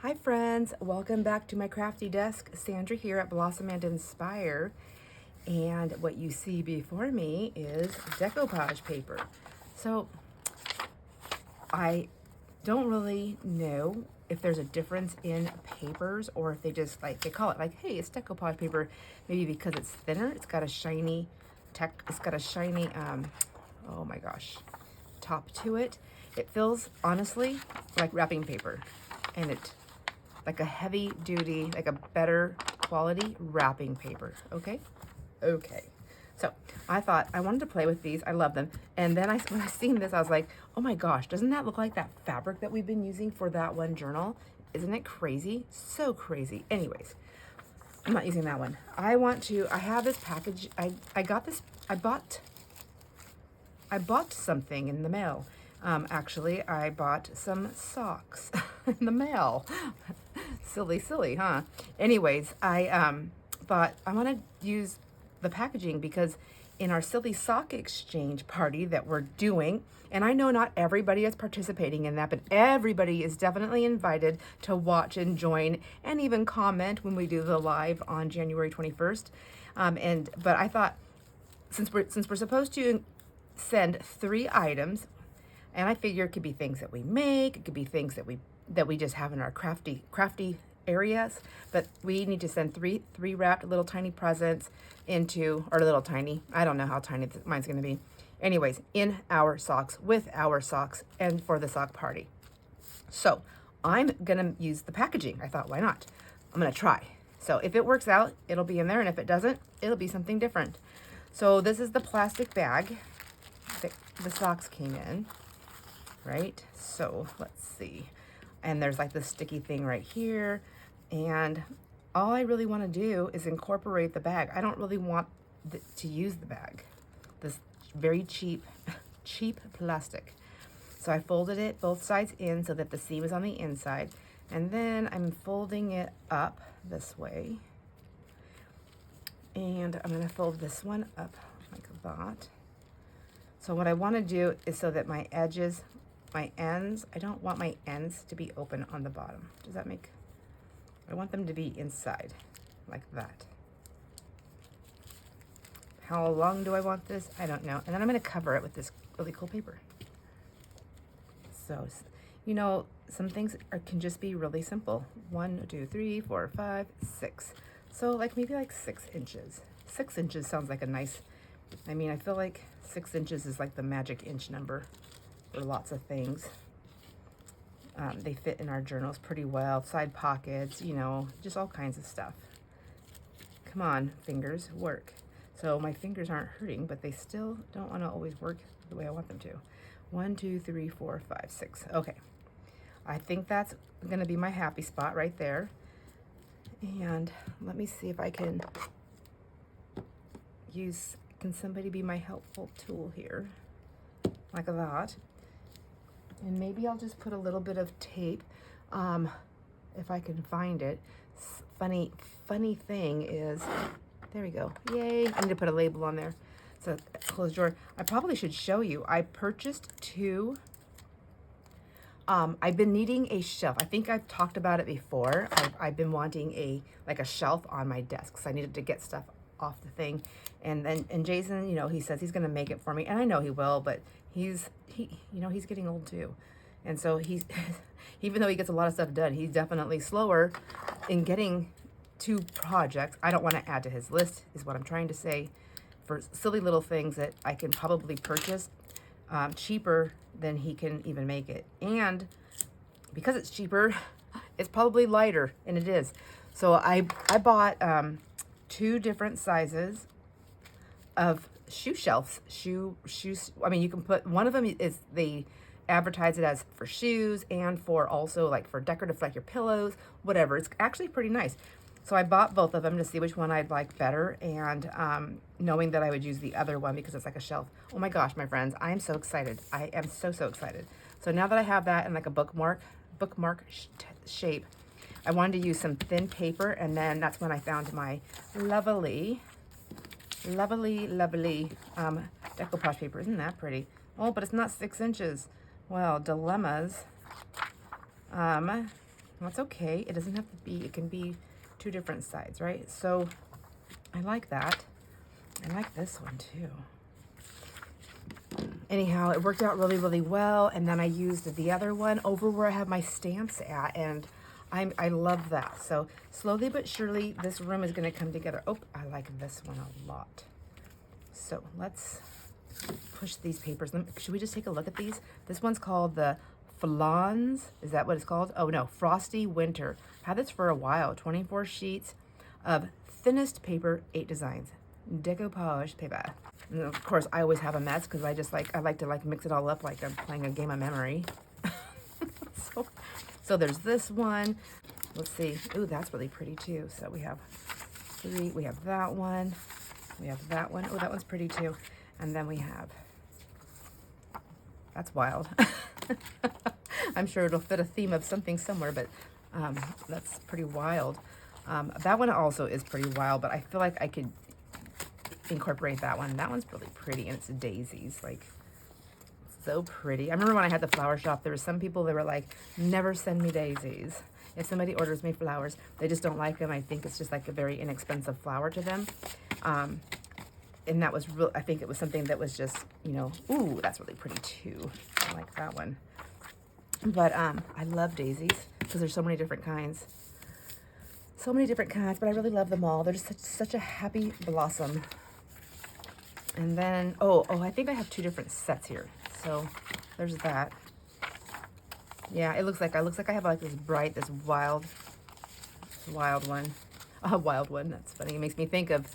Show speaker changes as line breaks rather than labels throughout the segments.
Hi friends, welcome back to my crafty desk. Sandra here at Blossom and Inspire. And what you see before me is decoupage paper. So I don't really know if there's a difference in papers or if they just they call it like, hey, it's decoupage paper. Maybe because it's thinner, it's got a shiny oh my gosh, top to it. It feels honestly like wrapping paper, and it like a heavy duty, like a better quality wrapping paper. Okay. So I thought I wanted to play with these. I love them. And then when I seen this, I was like, oh my gosh, doesn't that look like that fabric that we've been using for that one journal? Isn't it crazy? So crazy. Anyways, I'm not using that one. I have this package. I bought something in the mail. Actually, I bought some socks in the mail. Silly, huh? Anyways, I thought I want to use the packaging because in our silly sock exchange party that we're doing, and I know not everybody is participating in that, but everybody is definitely invited to watch and join and even comment when we do the live on January 21st. But I thought since we're supposed to send 3 items, and I figure it could be things that we make, it could be things that we just have in our crafty areas, but we need to send three wrapped little tiny presents into, or little tiny, I don't know how tiny mine's going to be. Anyways, in our socks, with our socks, and for the sock party. So I'm gonna use the packaging. I thought, why not? I'm gonna try. So if it works out, it'll be in there, and if it doesn't, it'll be something different. So this is the plastic bag that the socks came in, right? So let's see. And there's like this sticky thing right here. And all I really want to do is incorporate the bag. I don't really want to use the bag. This very cheap plastic. So I folded it both sides in so that the seam is on the inside. And then I'm folding it up this way. And I'm going to fold this one up like that. So what I want to do is so that my ends, I don't want my ends to be open on the bottom. Does that make, I want them to be inside like that. How long do I want this? I don't know. And then I'm going to cover it with this really cool paper. So, you know, some things can just be really simple. 1, 2, 3, 4, 5, 6. So like maybe like 6 inches. 6 inches sounds like a nice, I mean, I feel like 6 inches is like the magic inch number for lots of things. They fit in our journals pretty well. Side pockets, you know, just all kinds of stuff. Come on, fingers, work. So my fingers aren't hurting, but they still don't want to always work the way I want them to. 1, 2, 3, 4, 5, 6. Okay. I think that's going to be my happy spot right there. And let me see if I can can somebody be my helpful tool here? Like that. And maybe I'll just put a little bit of tape, if I can find it. Funny thing is, there we go. Yay. I need to put a label on there. So closed drawer. I probably should show you. I purchased 2. I've been needing a shelf. I think I've talked about it before. I've been wanting a shelf on my desk because I needed to get stuff off the thing. And Jason, you know, he says he's gonna make it for me, and I know he will, but he's getting old too. And so he's even though he gets a lot of stuff done, he's definitely slower in getting to projects. I don't want to add to his list, is what I'm trying to say, for silly little things that I can probably purchase cheaper than he can even make it. And because it's cheaper, it's probably lighter, and it is. So I bought 2 different sizes of shoe shelves. Shoes. I mean, you can put, one of them is, they advertise it as for shoes and for also like for decorative, like your pillows, whatever. It's actually pretty nice. So I bought both of them to see which one I'd like better, and knowing that I would use the other one because it's like a shelf. Oh my gosh, my friends, I am so excited. I am so excited. So now that I have that in like a bookmark shape, I wanted to use some thin paper, and then that's when I found my lovely decoupage paper. Isn't that pretty? Oh, but it's not 6 inches. Well, dilemmas. That's okay. It doesn't have to be, it can be two different sides, right? So I like that. I like this one too. Anyhow, it worked out really, really well. And then I used the other one over where I have my stamps at, and I love that. So slowly but surely, this room is gonna come together. Oh, I like this one a lot. So let's push these papers. Should we just take a look at these? This one's called the Flans. Is that what it's called? Oh no, Frosty Winter. I've had this for a while. 24 sheets of thinnest paper, 8 designs. Decoupage paper. And of course, I always have a mess because I like to mix it all up like I'm playing a game of memory. So there's this one. Let's see. Ooh, that's really pretty too. So we have 3. We have that one. We have that one. Oh, that one's pretty too. And then we have, that's wild. I'm sure it'll fit a theme of something somewhere, but that's pretty wild. That one also is pretty wild, but I feel like I could incorporate that one. That one's really pretty, and it's daisies, like so pretty. I remember when I had the flower shop, there were some people that were like, never send me daisies. If somebody orders me flowers, they just don't like them. I think it's just like a very inexpensive flower to them. And that was real. I think it was something that was just, you know, ooh, that's really pretty too. I like that one. But I love daisies because there's so many different kinds. So many different kinds, but I really love them all. They're just such a happy blossom. And then, oh, I think I have 2 different sets here. So there's that. Yeah, it looks like I have like this bright, this wild one. A wild one. That's funny. It makes me think of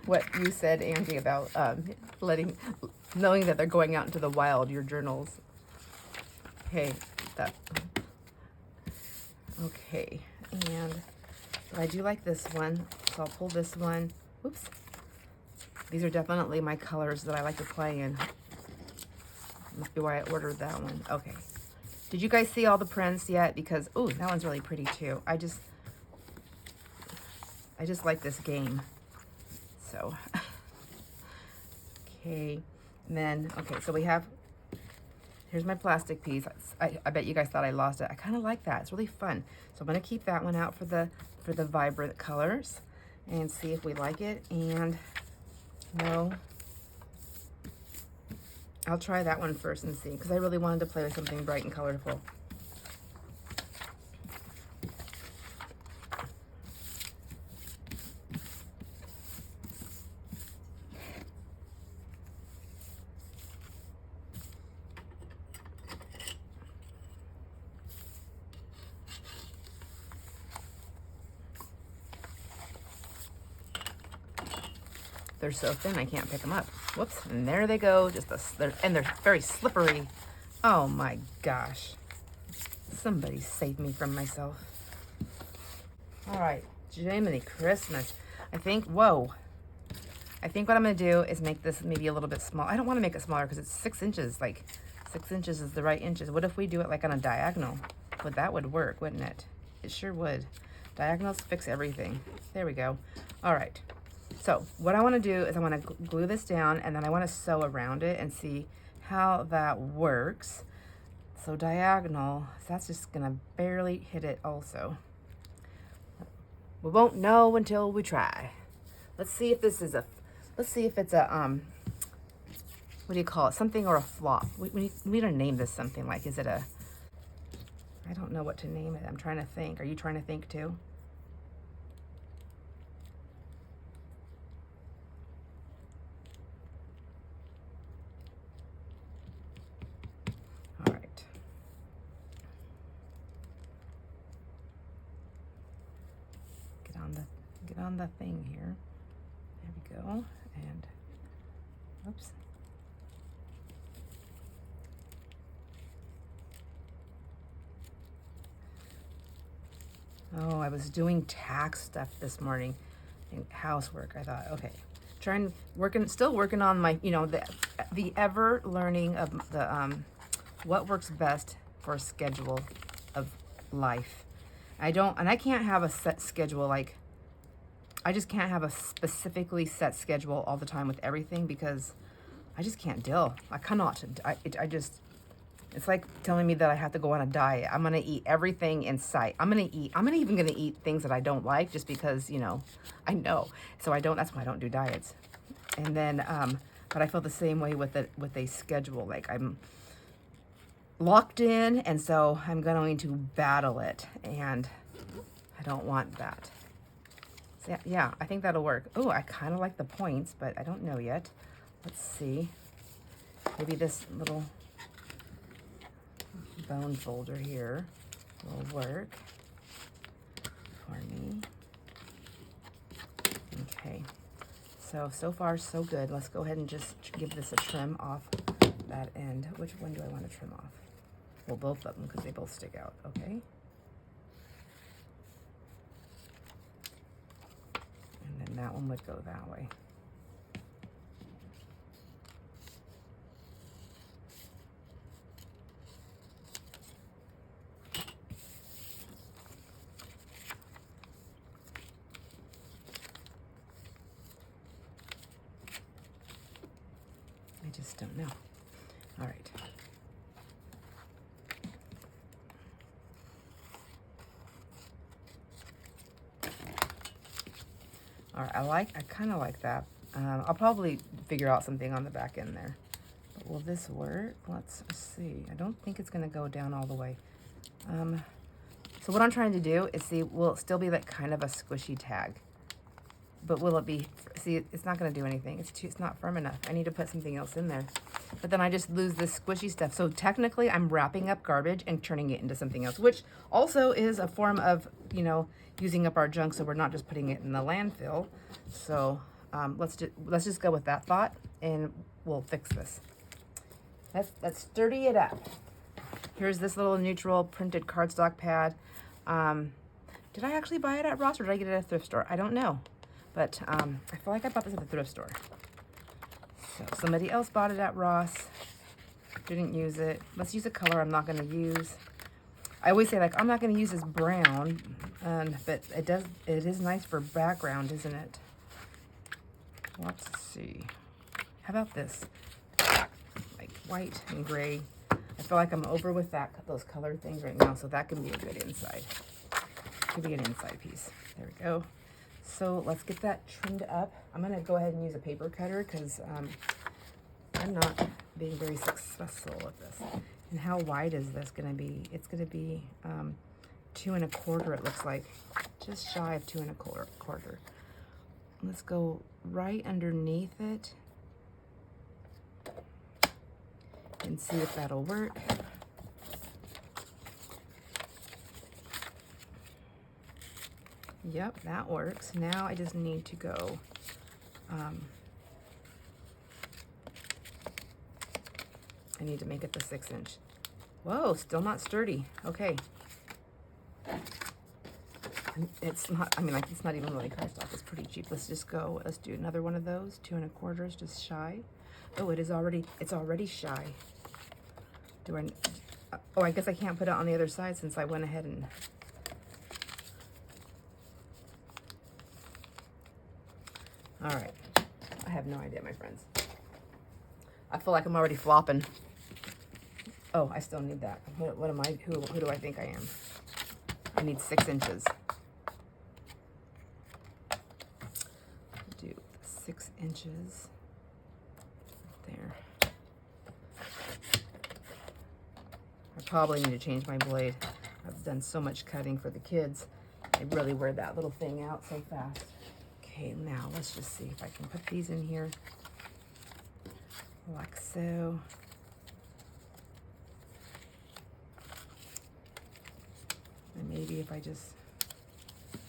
what you said, Angie, about knowing that they're going out into the wild, your journals. Okay, okay, and so I do like this one, so I'll pull this one. Oops. These are definitely my colors that I like to play in. Must be why I ordered that one. Okay. Did you guys see all the prints yet? Because, ooh, that one's really pretty too. I just like this game. So, okay. And then, okay, so we have, here's my plastic piece. I bet you guys thought I lost it. I kind of like that. It's really fun. So I'm going to keep that one out for the vibrant colors and see if we like it. And no, I'll try that one first and see, because I really wanted to play with something bright and colorful. They're so thin, I can't pick them up. Whoops, and there they go. And they're very slippery. Oh my gosh. Somebody save me from myself. All right, Jiminy Christmas. I think what I'm gonna do is make this maybe a little bit small. I don't wanna make it smaller because it's 6 inches. Like 6 inches is the right inches. What if we do it like on a diagonal? Well, that would work, wouldn't it? It sure would. Diagonals fix everything. There we go. All right. So what I want to do is I want to glue this down, and then I want to sew around it and see how that works. So diagonal, that's just going to barely hit it also. We won't know until we try. Let's see if this is let's see if it's a, what do you call it? Something or a flop. We need to name this something. Like, is it a, I don't know what to name it. I'm trying to think. Are you trying to think too? Get on the thing here. There we go. And oops. Oh, I was doing tax stuff this morning and housework. I thought, okay, still working on my, you know, the ever learning of the what works best for a schedule of life. I can't have a set schedule. Like, I just can't have a specifically set schedule all the time with everything, because I just can't deal. I cannot. It's It's like telling me that I have to go on a diet. I'm gonna eat everything in sight. I'm even gonna eat things that I don't like just because, you know, I know. So that's why I don't do diets. And then, but I feel the same way with a schedule. Like I'm locked in, and so I'm going to battle it, and I don't want that. So yeah, I think that'll work. Oh, I kind of like the points, but I don't know yet. Let's see. Maybe this little bone folder here will work for me. Okay, so far so good. Let's go ahead and just give this a trim off that end. Which one do I want to trim off? Well, both of them, because they both stick out. Okay. And then that one would go that way. I just don't know. All right. All right, I kind of like that. I'll probably figure out something on the back end there. But will this work? Let's see. I don't think it's gonna go down all the way. So what I'm trying to do is see, will it still be like kind of a squishy tag? But will it be, see, it's not gonna do anything. It's not firm enough. I need to put something else in there. But then I just lose this squishy stuff. So technically I'm wrapping up garbage and turning it into something else, which also is a form of, you know, using up our junk, so we're not just putting it in the landfill. So let's just go with that thought, and we'll fix this. Let's sturdy it up. Here's this little neutral printed cardstock pad. Did I actually buy it at Ross, or did I get it at a thrift store? I don't know, but I feel like I bought this at the thrift store. So somebody else bought it at Ross, didn't use it. Let's use a color I'm not gonna use. I always say, like, I'm not going to use this brown, but it is nice for background, isn't it? Let's see. How about this? Like white and gray. I feel like I'm over with those color things right now, so that can be a good inside. Could be an inside piece. There we go. So let's get that trimmed up. I'm going to go ahead and use a paper cutter because I'm not being very successful with this. And how wide is this going to be? It's going to be 2 1/4, it looks like. Just shy of 2 1/4. Let's go right underneath it and see if that'll work. Yep, that works. Now I just need to go I need to make it the 6-inch. Whoa, still not sturdy. Okay. It's not, I mean, like, it's not even really cardstock. It's pretty cheap. Let's do another one of those. 2 1/4, just shy. Oh, it's already shy. Oh, I guess I can't put it on the other side since I went ahead and, all right. I have no idea, my friends. I feel like I'm already flopping. Oh, I still need that. What am I? Who do I think I am? I need 6 inches. Do 6 inches there. I probably need to change my blade. I've done so much cutting for the kids. I really wear that little thing out so fast. Okay, now let's just see if I can put these in here like so. And maybe if I just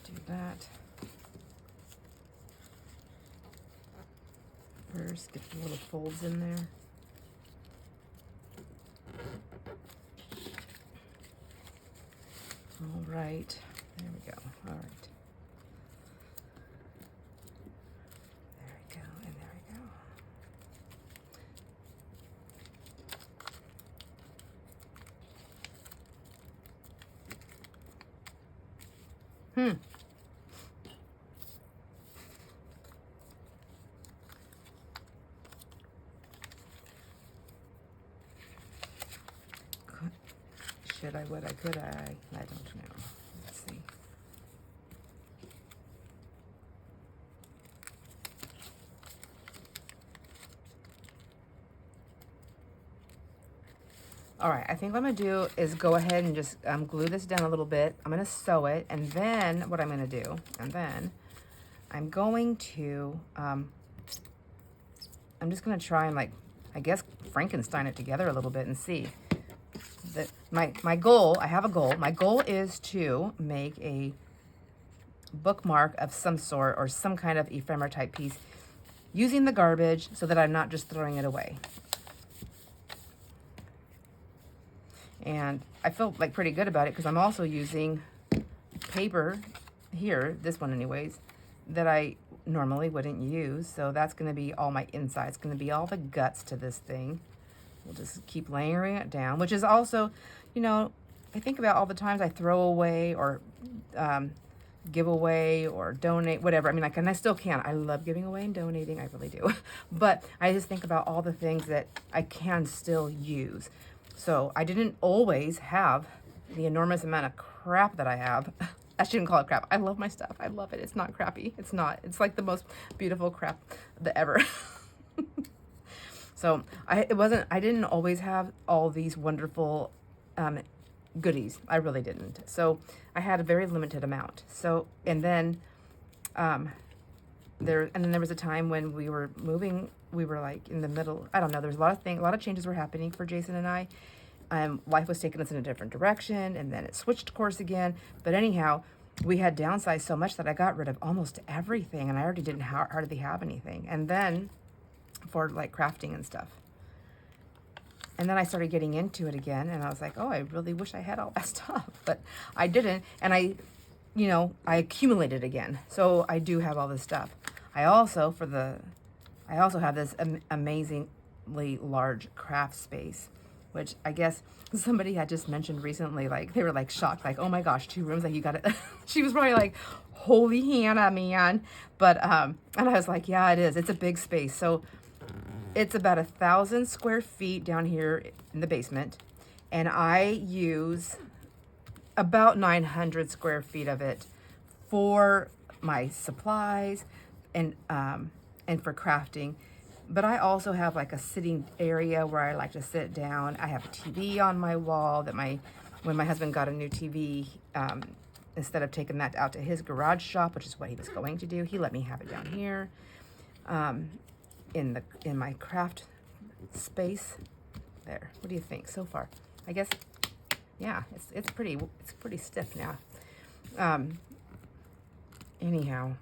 do that first, get the little folds in there. All right, there we go. All right. There we go, and there we go. Should I, would I, could I? I don't know. Let's see. All right, I think what I'm gonna do is go ahead and just glue this down a little bit. I'm gonna sew it, and then what I'm gonna do, and then I'm going to, I'm just gonna try and, like, I guess Frankenstein it together a little bit and see. That my goal, I have a goal. My goal is to make a bookmark of some sort or some kind of ephemera type piece using the garbage so that I'm not just throwing it away. And I feel like pretty good about it because I'm also using paper here, this one anyways, that I normally wouldn't use. So that's going to be all my insides. It's going to be all the guts to this thing. We'll just keep layering it down, which is also, you know, I think about all the times I throw away or give away or donate, whatever. I mean, and I still can. I love giving away and donating. I really do. But I just think about all the things that I can still use. So I didn't always have the enormous amount of crap that I have. I shouldn't call it crap. I love my stuff. I love it. It's not crappy. It's not. It's like the most beautiful crap that ever. So I didn't always have all these wonderful goodies. I really didn't. So I had a very limited amount. So, and then there was a time when we were moving. We were like in the middle. I don't know. There's a lot of changes were happening for Jason and I. Life was taking us in a different direction, and then it switched course again. But anyhow, we had downsized so much that I got rid of almost everything, and I already didn't hardly have anything. And then for like crafting and stuff. And then I started getting into it again, and I was like, oh, I really wish I had all that stuff, but I didn't. And I accumulated again. So I do have all this stuff. I also have this amazingly large craft space, which I guess somebody had just mentioned recently. Like, they were like shocked, like, oh my gosh, 2 rooms, like you got it. She was probably like, holy Hannah, man. But, and I was like, yeah, it is. It's a big space. So it's about 1,000 square feet down here in the basement. And I use about 900 square feet of it for my supplies and for crafting. But I also have like a sitting area where I like to sit down. I have a TV on my wall that when my husband got a new TV, instead of taking that out to his garage shop, which is what he was going to do, he let me have it down here, in my craft space. There. What do you think so far? I guess, yeah, it's pretty stiff now. Anyhow.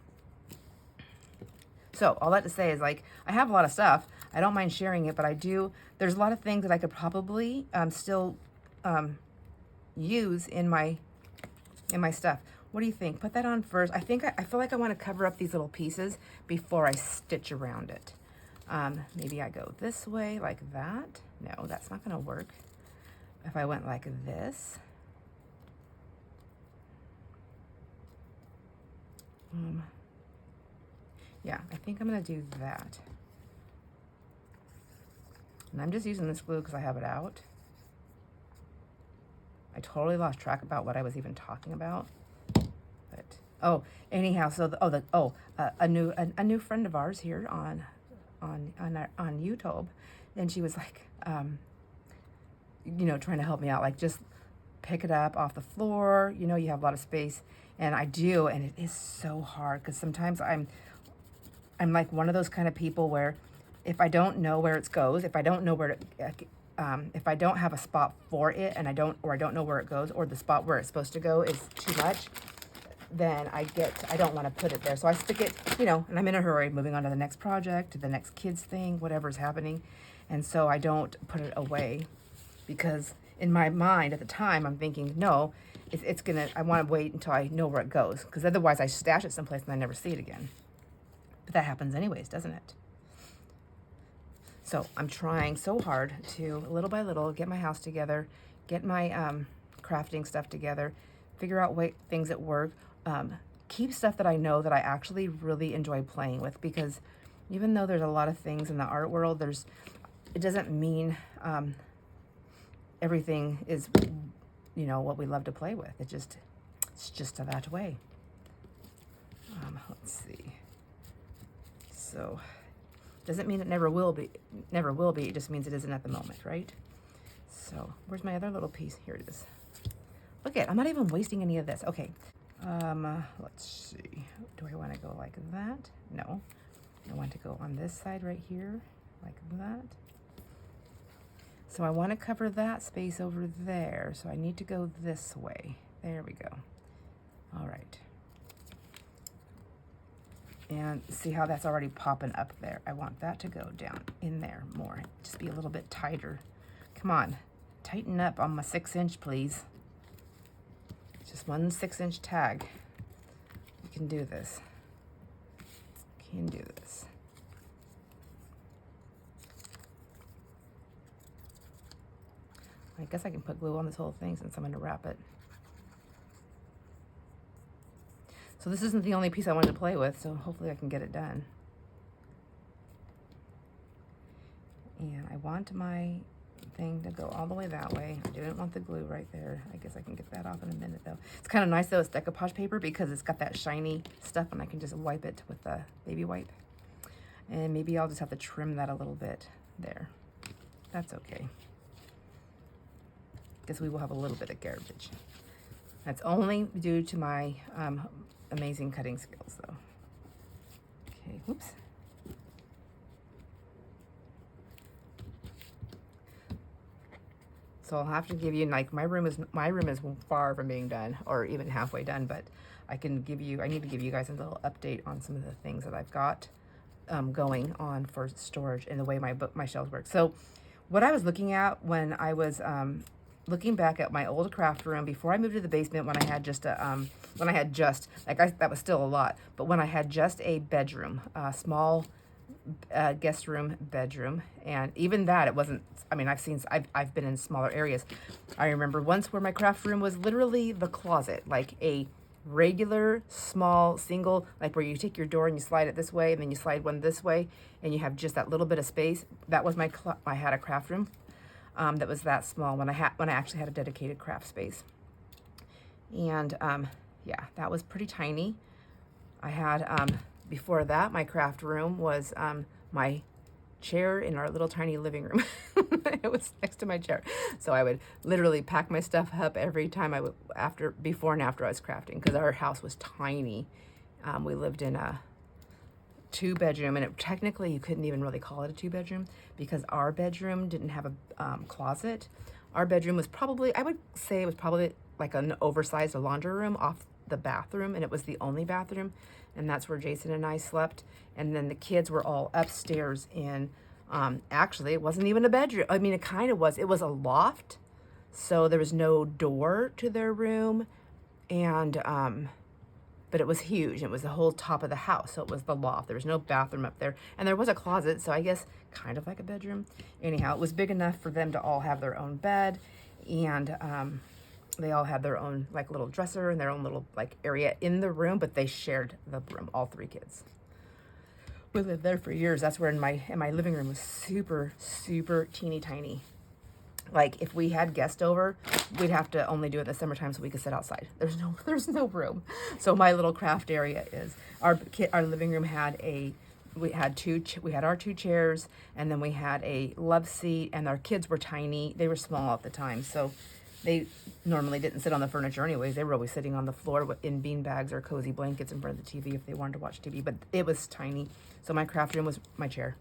So all that to say is, like, I have a lot of stuff. I don't mind sharing it, but there's a lot of things that I could probably still use in my stuff. What do you think? Put that on first. I feel like I want to cover up these little pieces before I stitch around it. Maybe I go this way like that. No, that's not going to work. If I went like this. Yeah, I think I'm going to do that. And I'm just using this glue because I have it out. I totally lost track about what I was even talking about. But, oh, anyhow, so a new friend of ours here on YouTube, and she was like, trying to help me out, like, just pick it up off the floor. You have a lot of space, and I do, and it is so hard because sometimes I'm like one of those kind of people where if I don't know where it goes, if I don't know where if I don't have a spot for it, and I don't know where it goes, or the spot where it's supposed to go is too much, then I don't want to put it there. So I stick it, and I'm in a hurry, moving on to the next project, to the next kids thing, whatever's happening. And so I don't put it away because in my mind at the time, I'm thinking, no, I want to wait until I know where it goes, because otherwise I stash it someplace and I never see it again. But that happens anyways, doesn't it? So I'm trying so hard to, little by little, get my house together, get my crafting stuff together, figure out things that work, keep stuff that I know that I actually really enjoy playing with, because even though there's a lot of things in the art world, it doesn't mean everything is you know, what we love to play with. It's just that way. Let's see. So, doesn't mean it never will be. Never will be. It just means it isn't at the moment, right? So, where's my other little piece? Here it is. Look at, I'm not even wasting any of this. Okay. Let's see. Do I want to go like that? No. I want to go on this side right here, like that. So I want to cover that space over there. So I need to go this way. There we go. All right. And see how that's already popping up there. I want that to go down in there more. Just be a little bit tighter. Come on, tighten up on my 6-inch, please. Just one 6-inch tag. You can do this. You can do this. I guess I can put glue on this whole thing since I'm going to wrap it. So this isn't the only piece I wanted to play with, so hopefully I can get it done. And I want my thing to go all the way that way. I didn't want the glue right there. I guess I can get that off in a minute though. It's kind of nice though, it's decoupage paper because it's got that shiny stuff and I can just wipe it with the baby wipe. And maybe I'll just have to trim that a little bit there. That's okay. Because we will have a little bit of garbage. That's only due to my amazing cutting skills though. Okay, whoops. So I'll have to give you, like, my room is far from being done or even halfway done, but I need to give you guys a little update on some of the things that I've got going on for storage and the way my shelves work. So what I was looking at when I was looking back at my old craft room before I moved to the basement, when I had just that was still a lot, but when I had just a bedroom, a small guest room bedroom, and even that, it wasn't, I mean, I've been in smaller areas. I remember once where my craft room was literally the closet, like a regular small single, like where you take your door and you slide it this way and then you slide one this way and you have just that little bit of space. That was I had a craft room that was that small when I actually had a dedicated craft space. And yeah, that was pretty tiny. I had before that, my craft room was my chair in our little tiny living room. It was next to my chair. So I would literally pack my stuff up every time I would, before and after I was crafting, because our house was tiny. We lived in a 2-bedroom, and technically you couldn't even really call it a 2-bedroom because our bedroom didn't have a closet. Our bedroom was probably, I would say it was probably like an oversized laundry room off the bathroom, and it was the only bathroom, and that's where Jason and I slept. And then the kids were all upstairs in, actually it wasn't even a bedroom. I mean, it kind of was. It was a loft, so there was no door to their room, and but it was huge. It was the whole top of the house, so it was the loft. There was no bathroom up there, and there was a closet, so I guess kind of like a bedroom. Anyhow, it was big enough for them to all have their own bed, and they all had their own like little dresser and their own little like area in the room, but they shared the room, all 3 kids. We lived there for years. That's where my living room was super, super teeny tiny. Like if we had guests over, we'd have to only do it in the summertime so we could sit outside. There's no room. So my little craft area is our living room had we had our 2 chairs, and then we had a love seat, and our kids were tiny. They were small at the time, so they normally didn't sit on the furniture anyways. They were always sitting on the floor in bean bags or cozy blankets in front of the TV if they wanted to watch TV, but it was tiny. So my craft room was my chair.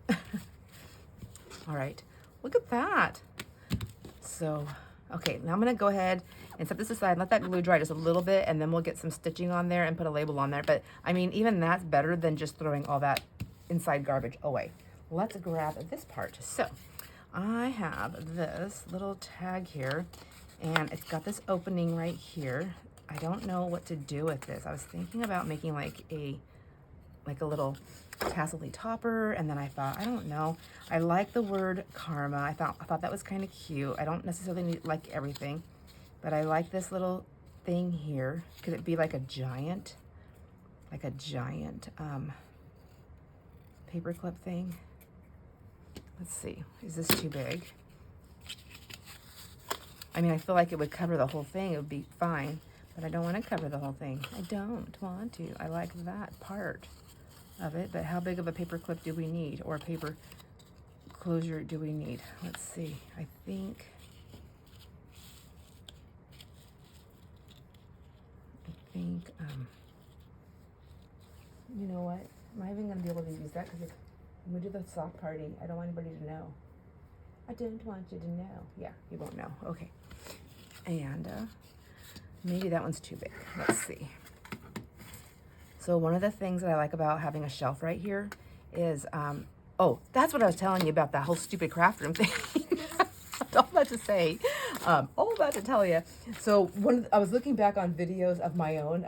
All right, look at that. So, okay, now I'm gonna go ahead and set this aside and let that glue dry just a little bit, and then we'll get some stitching on there and put a label on there. But I mean, even that's better than just throwing all that inside garbage away. Let's grab this part. So I have this little tag here, and it's got this opening right here. I don't know what to do with this. I was thinking about making like a little tassel-y topper, and then I thought, I don't know. I like the word karma. I thought that was kind of cute. I don't necessarily like everything, but I like this little thing here. Could it be like a giant paper clip thing? Let's see. Is this too big? I mean, I feel like it would cover the whole thing. It would be fine, but I don't want to cover the whole thing. I don't want to. I like that part of it, but how big of a paper clip do we need, or a paper closure do we need? Let's see. I think you know what? I'm not even going to be able to use that because when we do the sock party, I don't want anybody to know. I didn't want you to know. Yeah, you won't know. Okay. And maybe that one's too big. Let's see. So one of the things that I like about having a shelf right here is, oh, that's what I was telling you about that whole stupid craft room thing. All that to say, all that to tell you. So I was looking back on videos of my own,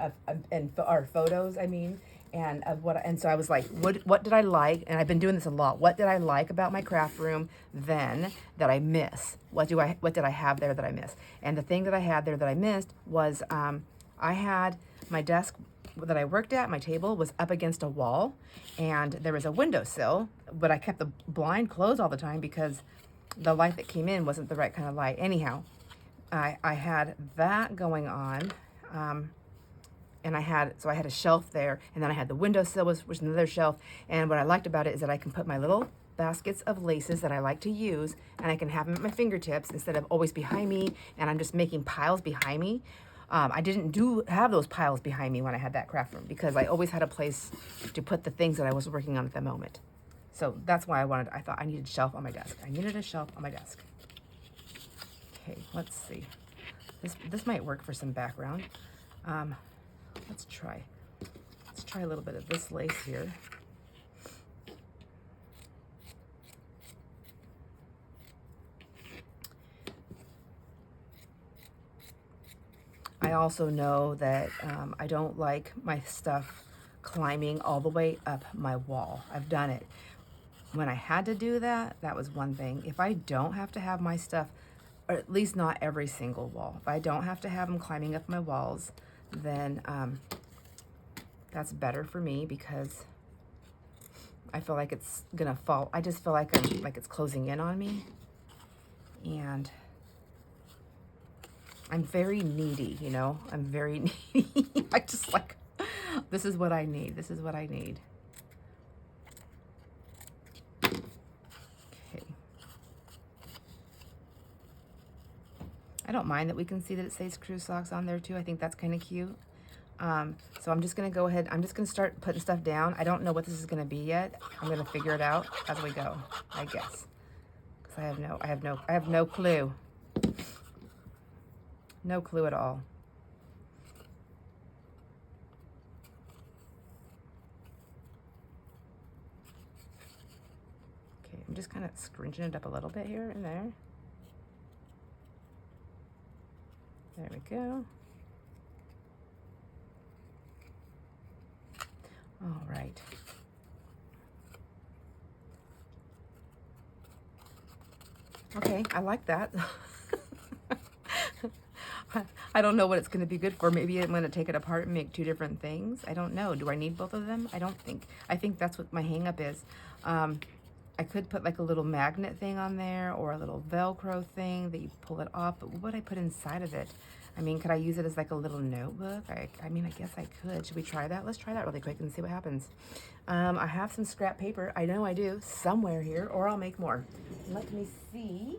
or photos, I mean, and of what, and so I was like, what did I like? And I've been doing this a lot. What did I like about my craft room then that I miss? What did I have there that I miss? And the thing that I had there that I missed was, I had my desk that I worked at, my table was up against a wall, and there was a windowsill, but I kept the blind closed all the time because the light that came in wasn't the right kind of light. Anyhow, I had that going on, and I had a shelf there, and then I had the windowsill, which was another shelf. And what I liked about it is that I can put my little baskets of laces that I like to use, and I can have them at my fingertips instead of always behind me, and I'm just making piles behind me. I didn't have those piles behind me when I had that craft room because I always had a place to put the things that I was working on at the moment. So that's why I thought I needed a shelf on my desk. I needed a shelf on my desk. Okay, let's see. This might work for some background. Let's try a little bit of this lace here. I also know that I don't like my stuff climbing all the way up my wall. I've done it. When I had to do that, that was one thing. If I don't have to have my stuff, or at least not every single wall, if I don't have to have them climbing up my walls, then that's better for me because I feel like it's gonna fall. I just feel like it's closing in on me, and I'm very needy, you know? I'm very needy. I just like, this is what I need. This is what I need. Okay. I don't mind that we can see that it says crew socks on there too. I think that's kind of cute. So I'm just going to go ahead. I'm just going to start putting stuff down. I don't know what this is going to be yet. I'm going to figure it out as we go, I guess. Because I have no clue. No clue at all. Okay, I'm just kind of scrunching it up a little bit here and there. There we go. All right. Okay, I like that. I don't know what it's going to be good for. Maybe I'm going to take it apart and make two different things. I don't know. Do I need both of them? I don't think. I think that's what my hang up is. I could put like a little magnet thing on there or a little Velcro thing that you pull it off. But what would I put inside of it? I mean, could I use it as like a little notebook? I mean, I guess I could. Should we try that? Let's try that really quick and see what happens. I have some scrap paper. I know I do somewhere here, or I'll make more. Let me see.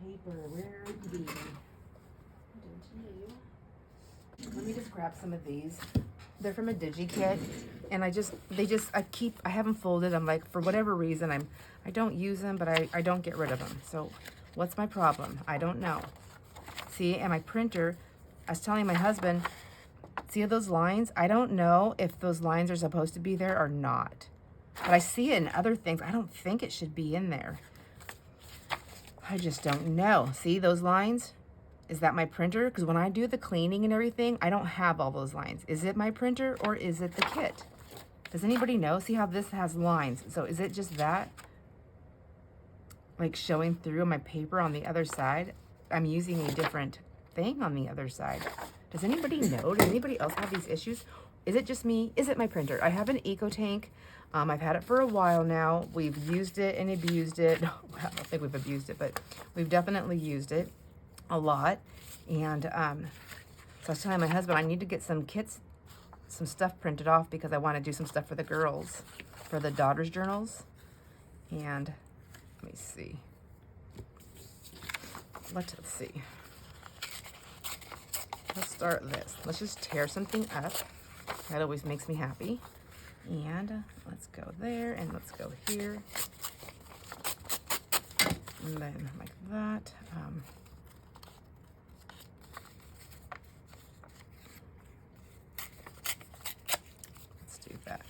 Paper, where would it be? Let me just grab some of these. They're from a digi kit, and I have them folded. I'm like, for whatever reason, I don't use them, but I don't get rid of them. So what's my problem? I don't know. See, and my printer, I was telling my husband, see those lines? I don't know if those lines are supposed to be there or not, but I see it in other things. I don't think it should be in there. I just don't know. See those lines? Is that my printer? Because when I do the cleaning and everything, I don't have all those lines. Is it my printer or is it the kit? Does anybody know? See how this has lines? So is it just that? Like showing through my paper on the other side? I'm using a different thing on the other side. Does anybody know? Does anybody else have these issues? is it just me? Is it my printer? I have an Eco Tank. I've had it for a while now. We've used it and abused it. Well, I don't think we've abused it, but we've definitely used it a lot. And so I was telling my husband I need to get some kits, some stuff printed off because I want to do some stuff for the girls, for the daughters' journals. And let me see. Let's see. Let's start this. Let's just tear something up. That always makes me happy. And let's go there, and let's go here. And then like that. Let's do that.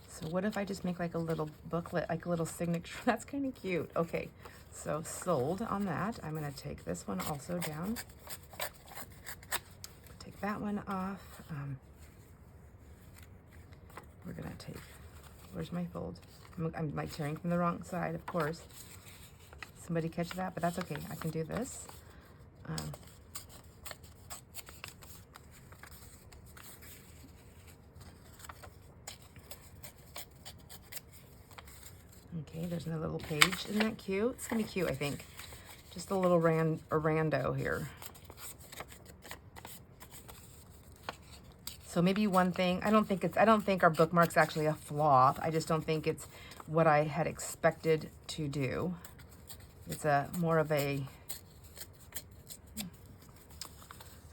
So what if I just make like a little booklet, like a little signature? That's kind of cute. Okay, so sold on that. I'm going to take this one also down. Take that one off. We're going to take, where's my fold? I'm like tearing from the wrong side, of course. Somebody catch that, but that's okay. I can do this. Okay, there's another little page. Isn't that cute? It's gonna be cute, I think. Just a little rando here. So maybe one thing, I don't think our bookmark's actually a flop. I just don't think it's what I had expected to do. It's a more of a,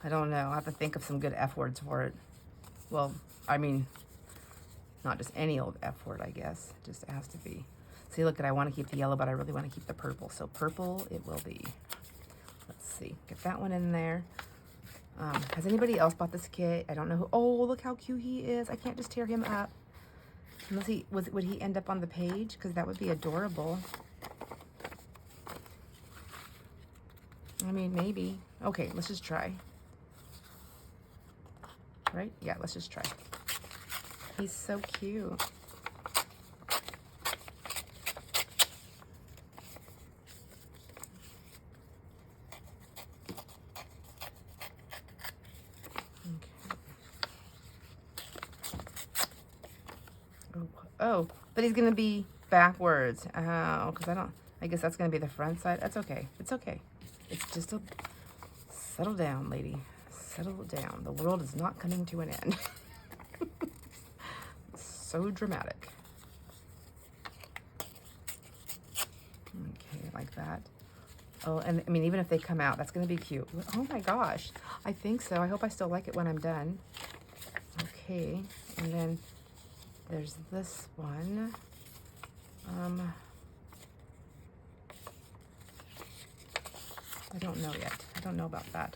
I don't know. I have to think of some good F words for it. Well, I mean, not just any old F word, I guess. It just has to be. See, look, I want to keep the yellow, but I really want to keep the purple. So purple it will be. Let's see. Get that one in there. Has anybody else bought this kit? I don't know who. Oh, look how cute he is. I can't just tear him up. Unless would he end up on the page? Because that would be adorable. I mean, maybe. Okay, let's just try. Right? Yeah, let's just try. He's so cute. Oh, but he's gonna be backwards. Oh, because I guess that's gonna be the front side. That's okay. It's okay. It's just settle down, lady. Settle down. The world is not coming to an end. So dramatic. Okay, like that. Oh, and I mean, even if they come out, that's gonna be cute. Oh my gosh. I think so. I hope I still like it when I'm done. Okay, and then there's this one. I don't know yet. I don't know about that.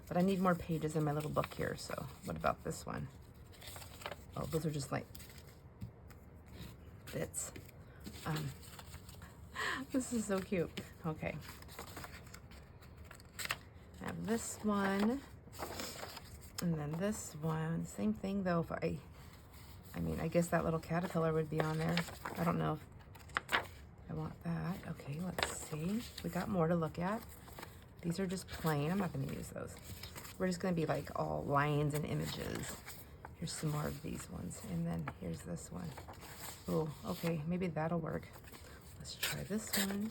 But I need more pages in my little book here, so what about this one? Oh, those are just like bits. This is so cute. Okay. I have this one. And then this one. Same thing though, if I mean, I guess that little caterpillar would be on there. I don't know if I want that. Okay, let's see. We got more to look at. These are just plain. I'm not going to use those. We're just going to be like all lines and images. Here's some more of these ones. And then here's this one. Oh, okay. Maybe that'll work. Let's try this one.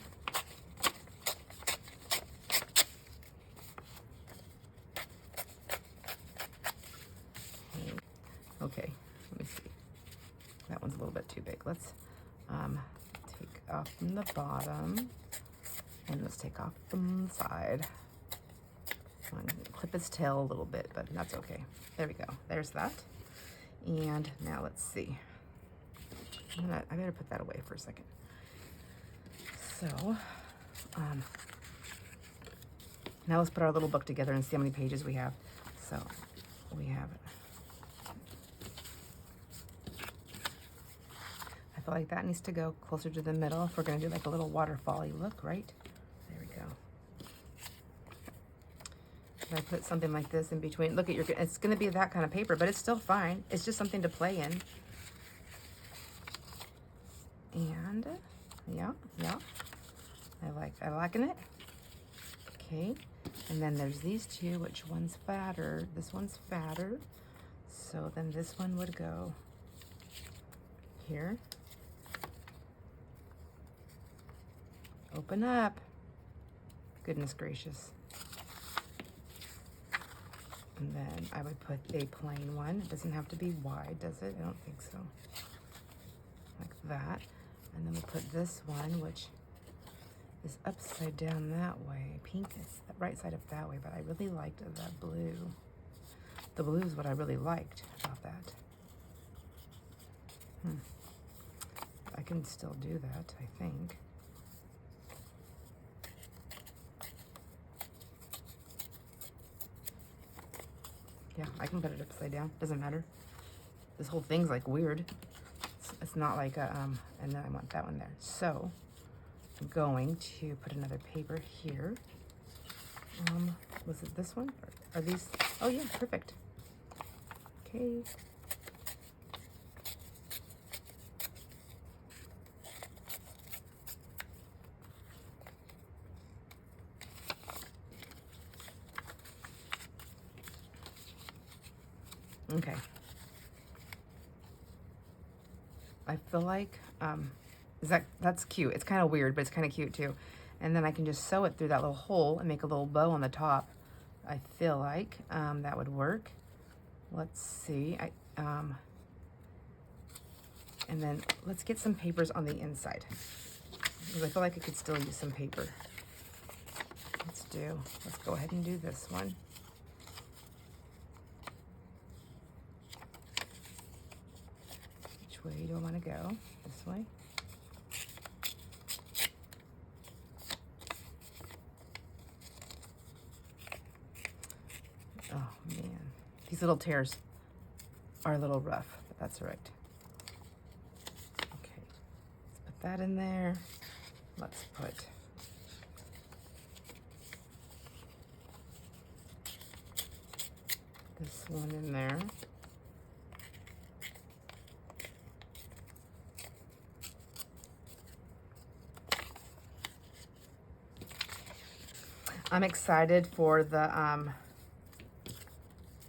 Okay, let me see. That one's a little bit too big. Let's take off from the bottom, and let's take off from the side. I'm gonna clip his tail a little bit, but that's okay. There we go. There's that. And now let's see. I better put that away for a second. So, now let's put our little book together and see how many pages we have. So, we have I feel like that needs to go closer to the middle if we're going to do like a little waterfall-y look, right? There we go. If I put something like this in between, look at your, it's going to be that kind of paper, but it's still fine. It's just something to play in. And yeah, I liking it. Okay, and then there's these two. Which one's fatter? This one's fatter. So then this one would go here. Open up. Goodness gracious. And then I would put a plain one. It doesn't have to be wide, does it? I don't think so. Like that. And then we'll put this one, which is upside down that way. Pink is the right side up that way, but I really liked that blue. The blue is what I really liked about that. I can still do that, I think. Yeah, I can put it upside down. Doesn't matter. This whole thing's like weird. It's not like a, and then I want that one there. So I'm going to put another paper here. Was it this one? Or are these? Oh yeah, perfect. Okay. Okay. I feel like, that's cute. It's kind of weird, but it's kind of cute too. And then I can just sew it through that little hole and make a little bow on the top. I feel like that would work. Let's see. And then let's get some papers on the inside, because I feel like I could still use some paper. Let's go ahead and do this one. Which way do I want to go? This way? Oh man, these little tears are a little rough, but that's all right. Okay, let's put that in there. Let's put this one in there. I'm excited for the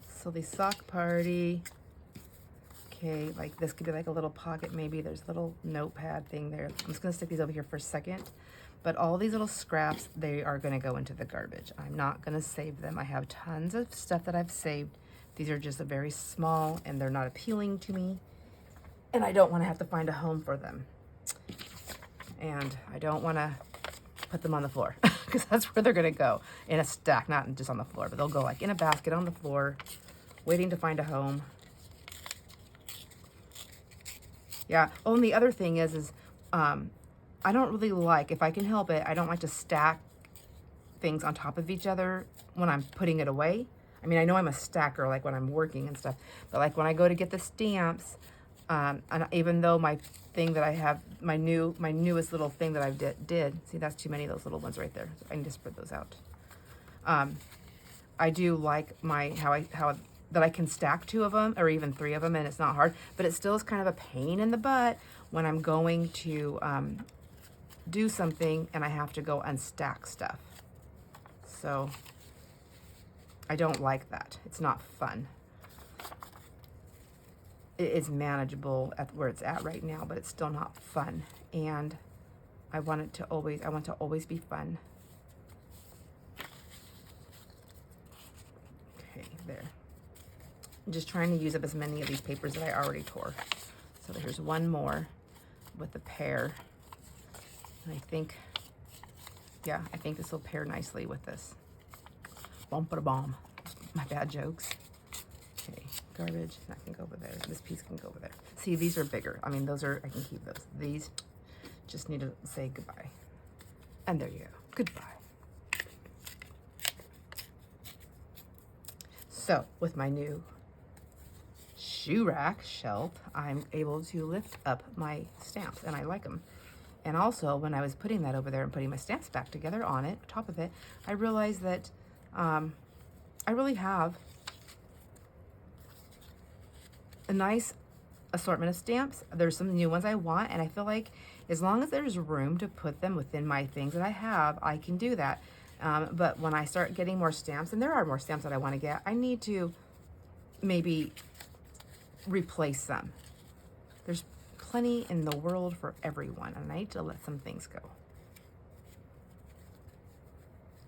silly sock party. Okay, like this could be like a little pocket maybe. There's a little notepad thing there. I'm just gonna stick these over here for a second. But all these little scraps, they are gonna go into the garbage. I'm not gonna save them. I have tons of stuff that I've saved. These are just very small and they're not appealing to me. And I don't wanna have to find a home for them. And I don't wanna put them on the floor because that's where they're gonna go, in a stack, not just on the floor, but they'll go like in a basket on the floor, waiting to find a home. Yeah. Oh, and the other thing is I don't really like, if I can help it, I don't like to stack things on top of each other when I'm putting it away. I mean, I know I'm a stacker, like when I'm working and stuff, but like when I go to get the stamps, and even though my thing that I have, my newest little thing that I did, see, that's too many of those little ones right there. I need to spread those out. I do like how that I can stack 2 of them or even 3 of them, and it's not hard, but it still is kind of a pain in the butt when I'm going to do something and I have to go unstack stuff. So I don't like that. It's not fun. It is manageable at where it's at right now, but it's still not fun. And I want to always be fun. Okay, there. I'm just trying to use up as many of these papers that I already tore. So there's one more with the pear. And I think, yeah, I think this will pair nicely with this. Bum-ba-da-bomb. My bad jokes. Okay, garbage, that can go over there. This piece can go over there. See, these are bigger. I mean, those are, I can keep those. These just need to say goodbye. And there you go, goodbye. So, with my new shoe rack shelf, I'm able to lift up my stamps, and I like them. And also, when I was putting that over there and putting my stamps back together on it, top of it, I realized that I really have a nice assortment of stamps. There's some new ones I want, and I feel like as long as there's room to put them within my things that I have, I can do that. But when I start getting more stamps, and there are more stamps that I want to get, I need to maybe replace them. There's plenty in the world for everyone, and I need to let some things go.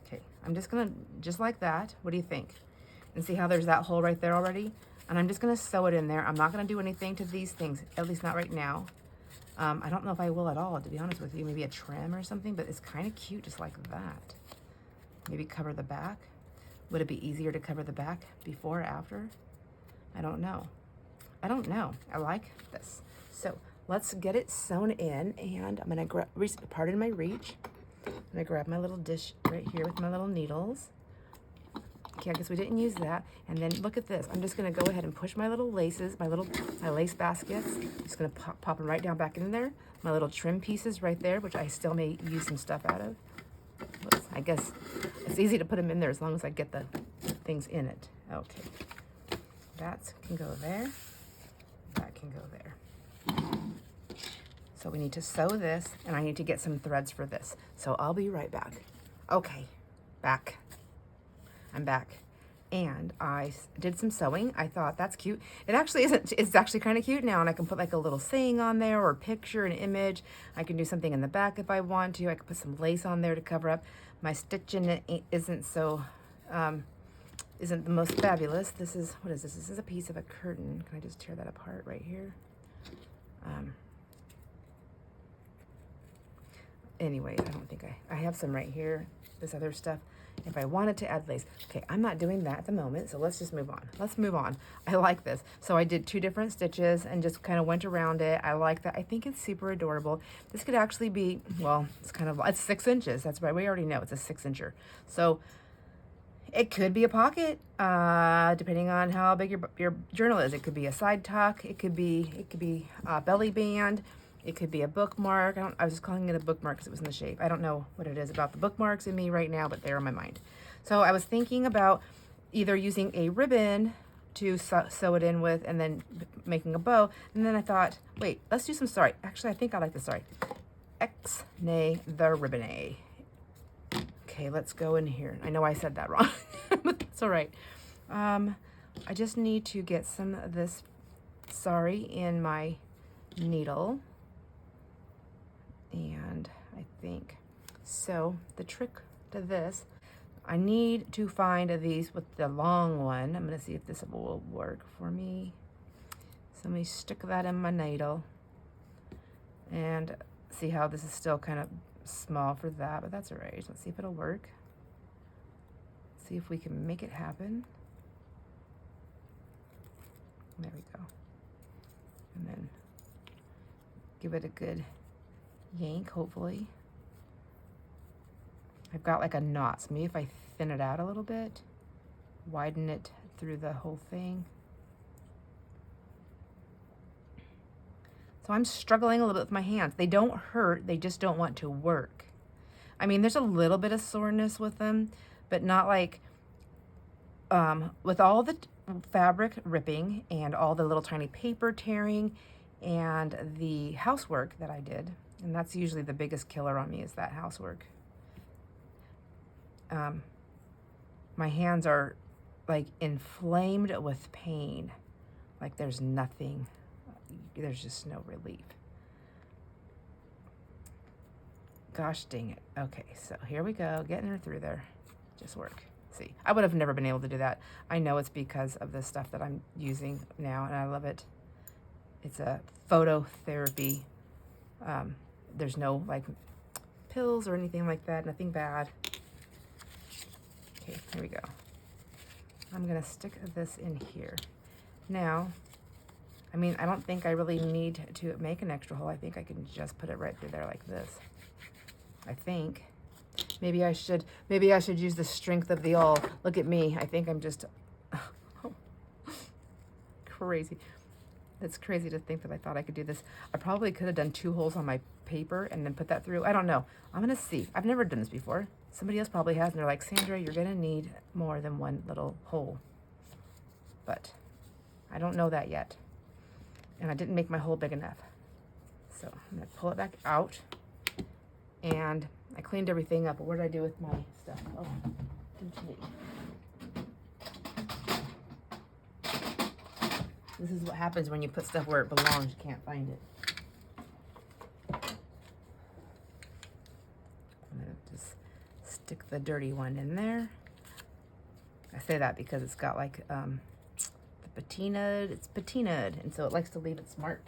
Okay, I'm just gonna, just like that. What do you think? And see how there's that hole right there already? And I'm just gonna sew it in there. I'm not gonna do anything to these things, at least not right now. I don't know if I will at all, to be honest with you. Maybe a trim or something, but it's kind of cute just like that. Maybe cover the back. Would it be easier to cover the back before or after? I don't know. I don't know. I like this. So let's get it sewn in, and I'm gonna grab, pardon my reach. I'm gonna grab my little dish right here with my little needles. Okay, I guess we didn't use that. And then look at this. I'm just gonna go ahead and push my little laces, my lace baskets. I'm just gonna pop them right down back in there. My little trim pieces right there, which I still may use some stuff out of. Oops, I guess it's easy to put them in there as long as I get the things in it. Okay, that can go there. That can go there. So we need to sew this, and I need to get some threads for this. So I'll be right back. Okay, back. I'm back. And I did some sewing. I thought that's cute. It actually isn't. It's actually kind of cute now, and I can put like a little saying on there, or a picture, an image. I can do something in the back if I want to. I can put some lace on there to cover up. My stitching isn't so, isn't the most fabulous. This is, what is this? This is a piece of a curtain. Can I just tear that apart right here? Anyway, I don't think I have some right here, this other stuff. If I wanted to add lace. Okay, I'm not doing that at the moment, so let's just move on. Let's move on. I like this. So I did 2 different stitches and just kind of went around it. I like that. I think it's super adorable. This could actually be, well, it's kind of, it's 6 inches. That's right, we already know it's a 6-incher. So it could be a pocket, depending on how big your journal is. It could be a side tuck. It could be a belly band. It could be a bookmark. I was just calling it a bookmark because it was in the shape. I don't know what it is about the bookmarks in me right now, but they're in my mind. So I was thinking about either using a ribbon to sew it in with, and then making a bow. And then I thought, wait, let's do some, sorry. Actually, I think I like this, sorry. X-nay the ribbon-a. Okay, let's go in here. I know I said that wrong, but that's all right. I just need to get some of this, sorry, in my needle. And I think, so the trick to this, I need to find these with the long one. I'm gonna see if this will work for me. So let me stick that in my needle and see how this is still kind of small for that, but that's all right. Let's see if it'll work. See if we can make it happen. There we go. And then give it a good yank, hopefully. I've got like a knot, so maybe if I thin it out a little bit, widen it through the whole thing. So I'm struggling a little bit with my hands. They don't hurt, they just don't want to work. I mean, there's a little bit of soreness with them, but not like, with all the fabric ripping and all the little tiny paper tearing and the housework that I did, and that's usually the biggest killer on me, is that housework. My hands are like inflamed with pain. Like there's nothing, there's just no relief. Gosh dang it. Okay, so here we go, getting her through there. Just work. See, I would have never been able to do that. I know it's because of the stuff that I'm using now, and I love it. It's a phototherapy. There's no like pills or anything like that, nothing bad. Okay, here we go. I'm gonna stick this in here. Now, I mean, I don't think I really need to make an extra hole. I think I can just put it right through there like this. I think. Maybe I should use the strength of the all. Look at me. I think I'm just crazy. It's crazy to think that I thought I could do this. I probably could have done 2 holes on my paper and then put that through. I don't know. I'm gonna see. I've never done this before. Somebody else probably has, and they're like, Sandra, you're gonna need more than 1 little hole. But I don't know that yet. And I didn't make my hole big enough. So I'm gonna pull it back out. And I cleaned everything up. But what did I do with my stuff? Oh, didn't you? This is what happens when you put stuff where it belongs. You can't find it. I'm gonna just stick the dirty one in there. I say that because it's got like the patinaed, it's patinaed, and so it likes to leave its mark.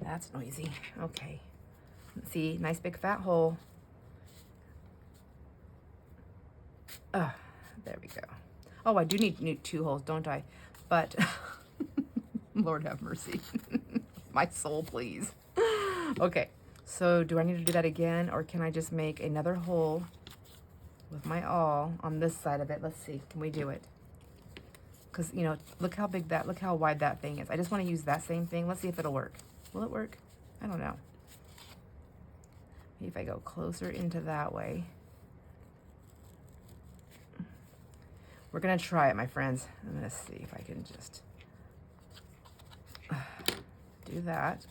That's noisy. Okay. See, nice big fat hole. There we go. Oh, I do need 2 holes, don't I? But Lord have mercy. My soul, please. Okay, so do I need to do that again, or can I just make another hole with my awl on this side of it? Let's see, can we do it? Because, you know, look how big that, look how wide that thing is. I just want to use that same thing. Let's see if it'll work. Will it work? I don't know. Maybe if I go closer into that way. We're gonna try it, my friends. I'm gonna see if I can just do that.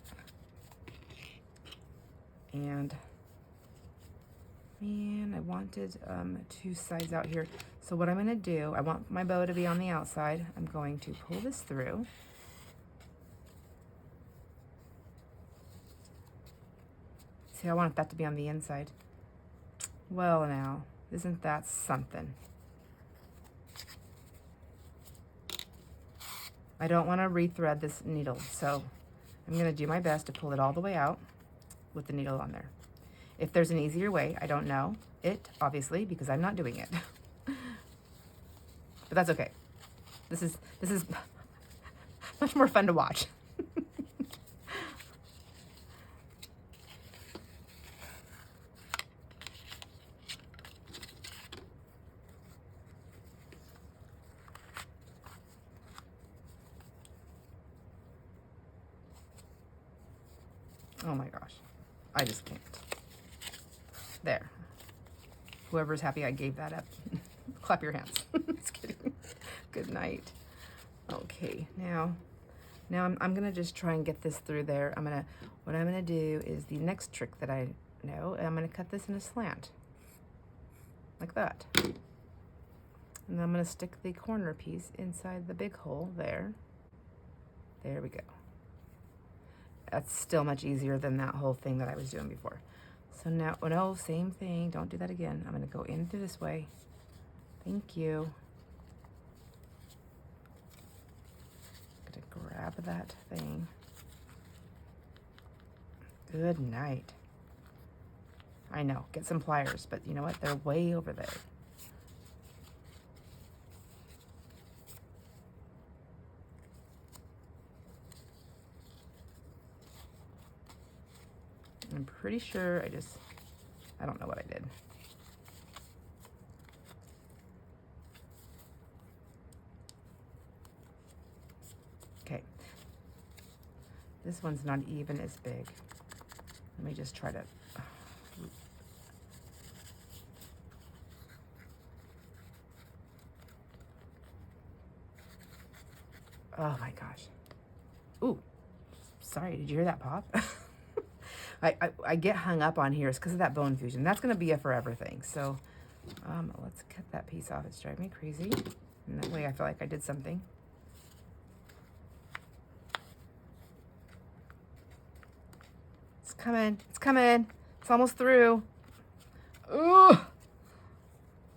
And man, I wanted 2 sides out here. So what I'm gonna do, I want my bow to be on the outside. I'm going to pull this through. See, I want that to be on the inside. Well now, isn't that something? I don't want to rethread this needle, so I'm going to do my best to pull it all the way out with the needle on there. If there's an easier way, I don't know it, obviously, because I'm not doing it. But that's okay. This is much more fun to watch. Oh my gosh, I just can't. There. Whoever's happy I gave that up. Clap your hands. Just kidding. Good night. Okay, now I'm gonna just try and get this through there. What I'm gonna do is the next trick that I know. I'm gonna cut this in a slant, like that. And I'm gonna stick the corner piece inside the big hole there. There we go. That's still much easier than that whole thing that I was doing before. So now, oh no, same thing. Don't do that again. I'm gonna go in through this way. Thank you. Gonna grab that thing. Good night. I know, get some pliers, but you know what? They're way over there. I'm pretty sure I don't know what I did. Okay. This one's not even as big. Let me just try to, oh my gosh. Ooh, sorry, did you hear that pop? I get hung up on here. It's because of that bone fusion. That's going to be a forever thing. So let's cut that piece off. It's driving me crazy. And that way I feel like I did something. It's coming. It's coming. It's almost through. Ooh.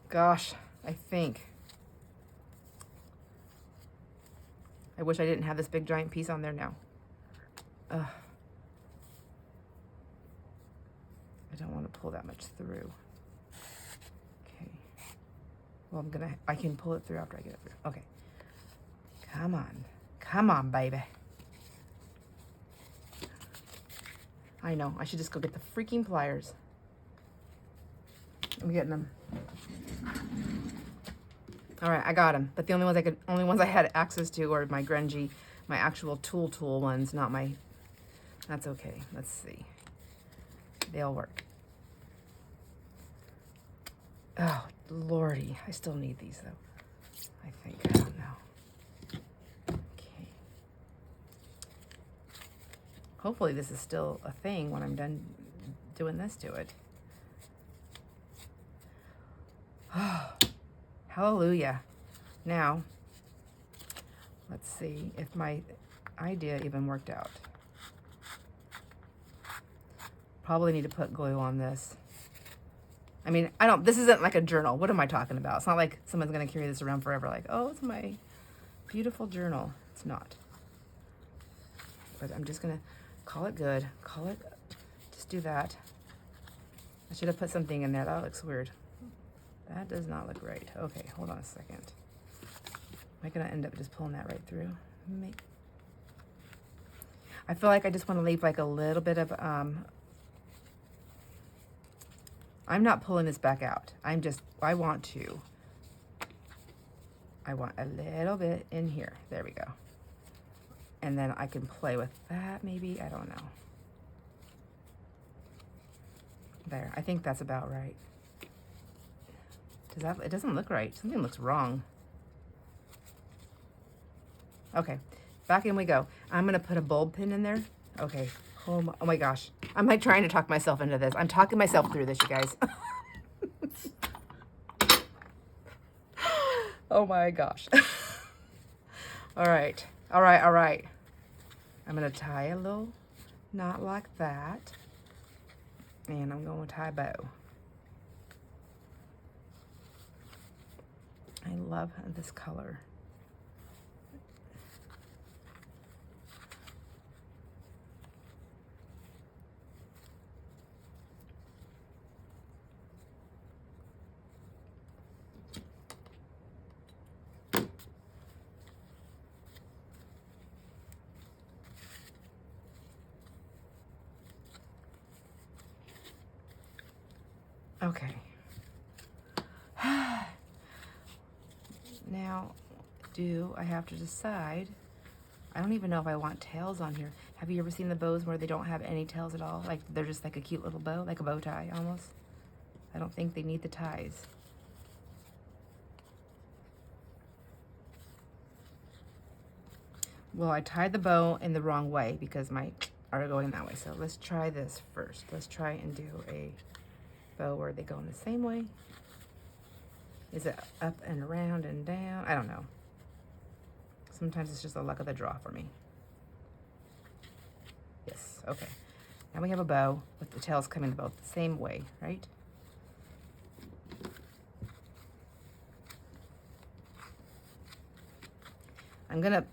Gosh, I think. I wish I didn't have this big giant piece on there now. Ugh. I don't want to pull that much through. Okay. Well, I can pull it through after I get it through. Okay. Come on. Come on, baby. I know. I should just go get the freaking pliers. I'm getting them. All right, I got them. But the only ones I had access to were my grungy, my actual tool ones, not my. That's okay. Let's see. They'll work. Oh, Lordy. I still need these, though. I think. I don't know. Okay. Hopefully this is still a thing when I'm done doing this to it. Oh, Hallelujah. Now, let's see if my idea even worked out. Probably need to put glue on this. I mean, this isn't like a journal. What am I talking about? It's not like someone's going to carry this around forever. Like, oh, it's my beautiful journal. It's not. But I'm just going to call it good. Just do that. I should have put something in there. That looks weird. That does not look right. Okay, hold on a second. Am I going to end up just pulling that right through? I feel like I just want to leave like a little bit of, I'm not pulling this back out. I want a little bit in here. There we go. And then I can play with that maybe. I don't know. There, I think that's about right. It doesn't look right. Something looks wrong. Okay, back in we go. I'm gonna put a bulb pin in there. Okay, oh my gosh. I'm like trying to talk myself into this. I'm talking myself through this, you guys. Oh my gosh. All right. I'm gonna tie a little knot like that. And I'm going to tie a bow. I love this color. Okay. Now, do I have to decide? I don't even know if I want tails on here. Have you ever seen the bows where they don't have any tails at all? Like they're just like a cute little bow, like a bow tie almost. I don't think they need the ties. Well, I tied the bow in the wrong way because my are going that way. So let's try this first. Let's try and do a bow where they go in the same way. Is it up and around and down? I don't know. Sometimes it's just the luck of the draw for me. Yes, okay. Now we have a bow with the tails coming both the same way, right? I'm gonna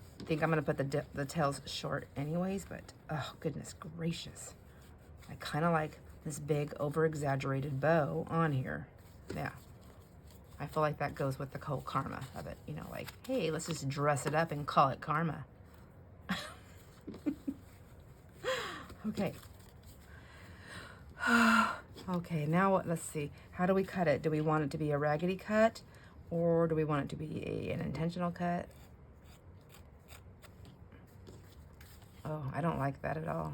put the tails short anyways, but oh goodness gracious. I kind of like this big over-exaggerated bow on here. Yeah. I feel like that goes with the whole karma of it. You know, like, hey, let's just dress it up and call it karma. Okay. Okay, now let's see. How do we cut it? Do we want it to be a raggedy cut? Or do we want it to be an intentional cut? Oh, I don't like that at all.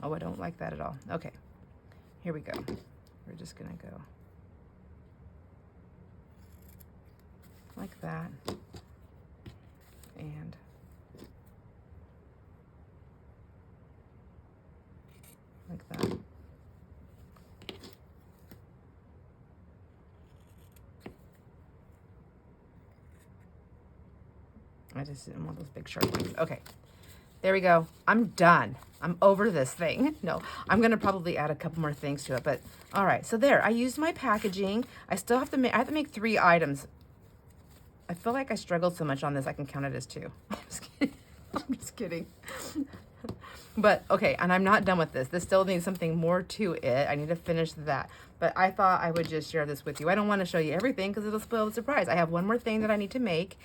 Oh, I don't like that at all. Okay, here we go. We're just gonna go like that. And like that. I just didn't want those big sharp ones. Okay. There we go. I'm done. I'm over this thing. No, I'm going to probably add a couple more things to it, but all right. So there, I used my packaging. I still have to make, I have to make 3 items. I feel like I struggled so much on this, I can count it as 2. I'm just kidding. I'm just kidding. But okay, and I'm not done with this. This still needs something more to it. I need to finish that. But I thought I would just share this with you. I don't want to show you everything because it'll spoil the surprise. I have one more thing that I need to make.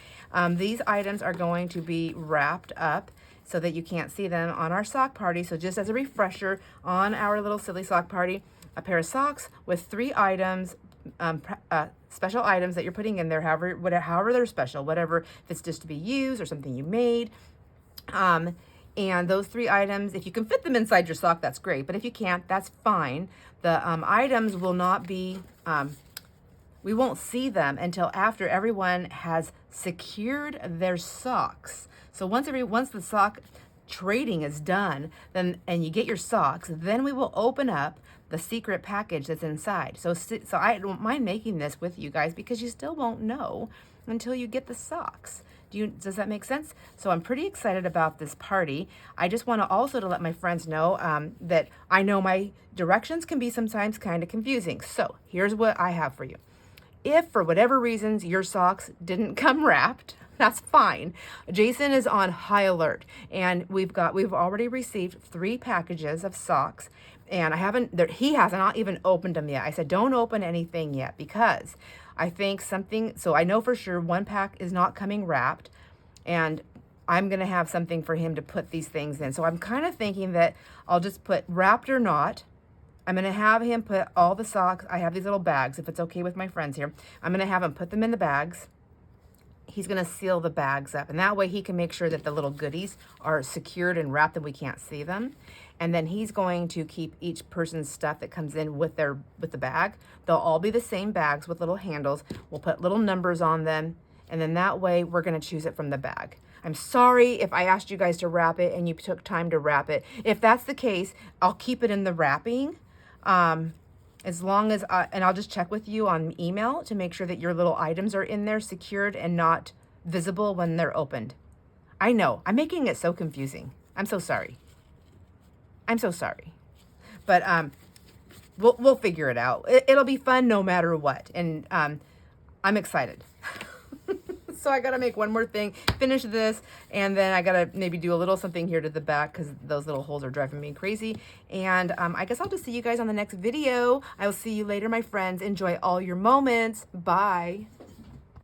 These items are going to be wrapped up so that you can't see them on our sock party. So just as a refresher, on our little silly sock party, a pair of socks with 3 items, special items that you're putting in there, however they're special, whatever, if it's just to be used or something you made. And those 3 items, if you can fit them inside your sock, that's great. But if you can't, that's fine. The items will not be, we won't see them until after everyone has secured their socks. So once the sock trading is done, then and you get your socks, then we will open up the secret package that's inside. So I don't mind making this with you guys because you still won't know until you get the socks. Does that make sense? So I'm pretty excited about this party. I just want to also to let my friends know that I know my directions can be sometimes kind of confusing. So here's what I have for you. If for whatever reasons your socks didn't come wrapped, that's fine. Jason is on high alert, and we've already received 3 packages of socks, and he has not even opened them yet. I said, don't open anything yet because I think so I know for sure 1 pack is not coming wrapped, and I'm going to have something for him to put these things in. So I'm kind of thinking that I'll just put wrapped or not. I'm going to have him put all the socks. I have these little bags, if it's okay with my friends here. I'm going to have him put them in the bags. He's going to seal the bags up, and that way he can make sure that the little goodies are secured and wrapped and we can't see them. And then he's going to keep each person's stuff that comes in with the bag. They'll all be the same bags with little handles. We'll put little numbers on them, and then that way we're going to choose it from the bag. I'm sorry if I asked you guys to wrap it and you took time to wrap it. If that's the case, I'll keep it in the wrapping. As long as, and I'll just check with you on email to make sure that your little items are in there secured and not visible when they're opened. I know, I'm making it so confusing. I'm so sorry. I'm so sorry. But we'll figure it out. It'll be fun no matter what. And I'm excited. So I got to make one more thing, finish this, and then I got to maybe do a little something here to the back because those little holes are driving me crazy. And I guess I'll just see you guys on the next video. I will see you later, my friends. Enjoy all your moments. Bye.